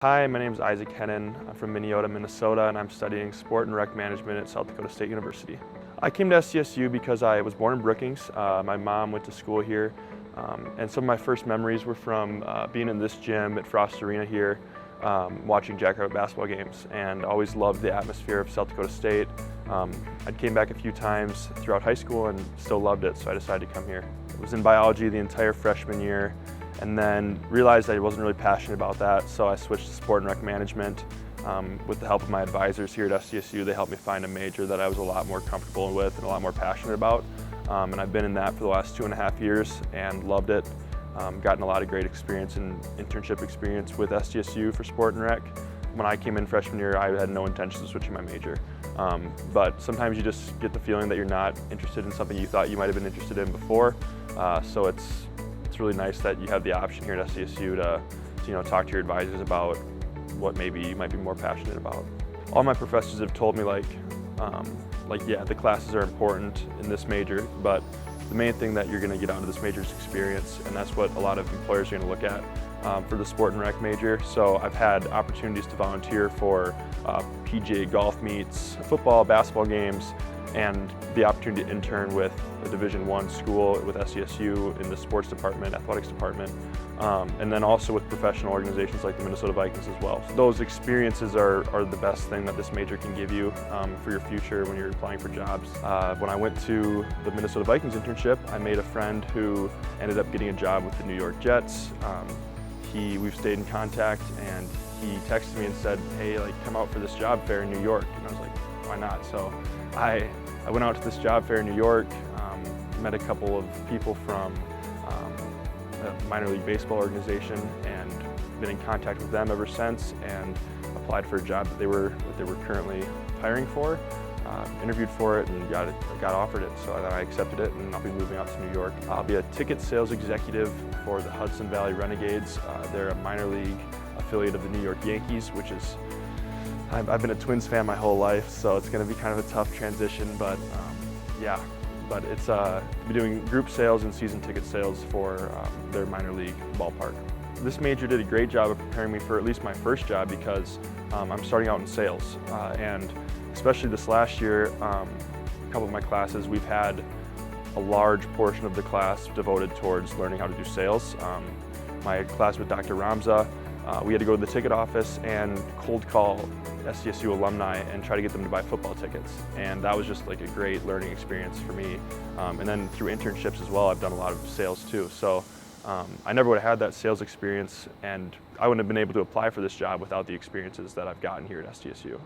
Hi, my name is Isaac Hennen. I'm from Minnesota, Minnesota, and I'm studying sport and rec management at South Dakota State University. I came to SDSU because I was born in Brookings. My mom went to school here, and some of my first memories were from being in this gym at Frost Arena here, watching Jackrabbit basketball games, and always loved the atmosphere of South Dakota State. I came back a few times throughout high school and still loved it, so I decided to come here. I was in biology the entire freshman year, and then realized I wasn't really passionate about that, so I switched to sport and rec management. With the help of my advisors here at SDSU, they helped me find a major that I was a lot more comfortable with and a lot more passionate about. And I've been in that for the last 2.5 years and loved it. Gotten a lot of great experience and internship experience with SDSU for sport and rec. When I came in freshman year, I had no intention of switching my major. But sometimes you just get the feeling that you're not interested in something you thought you might have been interested in before. So it's really nice that you have the option here at SDSU to talk to your advisors about what maybe you might be more passionate about. All my professors have told me yeah, the classes are important in this major, but the main thing that you're going to get out of this major is experience, and that's what a lot of employers are going to look at for the sport and rec major. So I've had opportunities to volunteer for PGA golf meets, football, basketball games, and the opportunity to intern with a Division I school with SDSU in the sports department, athletics department, and then also with professional organizations like the Minnesota Vikings as well. So those experiences are the best thing that this major can give you for your future when you're applying for jobs. When I went to the Minnesota Vikings internship, I made a friend who ended up getting a job with the New York Jets. We've stayed in contact, and he texted me and said, "Hey, come out for this job fair in New York." And I was like, "Why not?" So I went out to this job fair in New York, met a couple of people from a minor league baseball organization, and been in contact with them ever since, and applied for a job that they were currently hiring for. Interviewed for it and got offered it, so then I accepted it, and I'll be moving out to New York. I'll be a ticket sales executive for the Hudson Valley Renegades. They're a minor league affiliate of the New York Yankees, which is, I've been a Twins fan my whole life, so it's going to be kind of a tough transition, but yeah. But it's be doing group sales and season ticket sales for their minor league ballpark. This major did a great job of preparing me for at least my first job, because I'm starting out in sales, and especially this last year, a couple of my classes, we've had a large portion of the class devoted towards learning how to do sales. My class with Dr. Ramza, we had to go to the ticket office and cold call SDSU alumni and try to get them to buy football tickets. And that was just like a great learning experience for me. And then through internships as well, I've done a lot of sales too. So I never would have had that sales experience, and I wouldn't have been able to apply for this job without the experiences that I've gotten here at SDSU.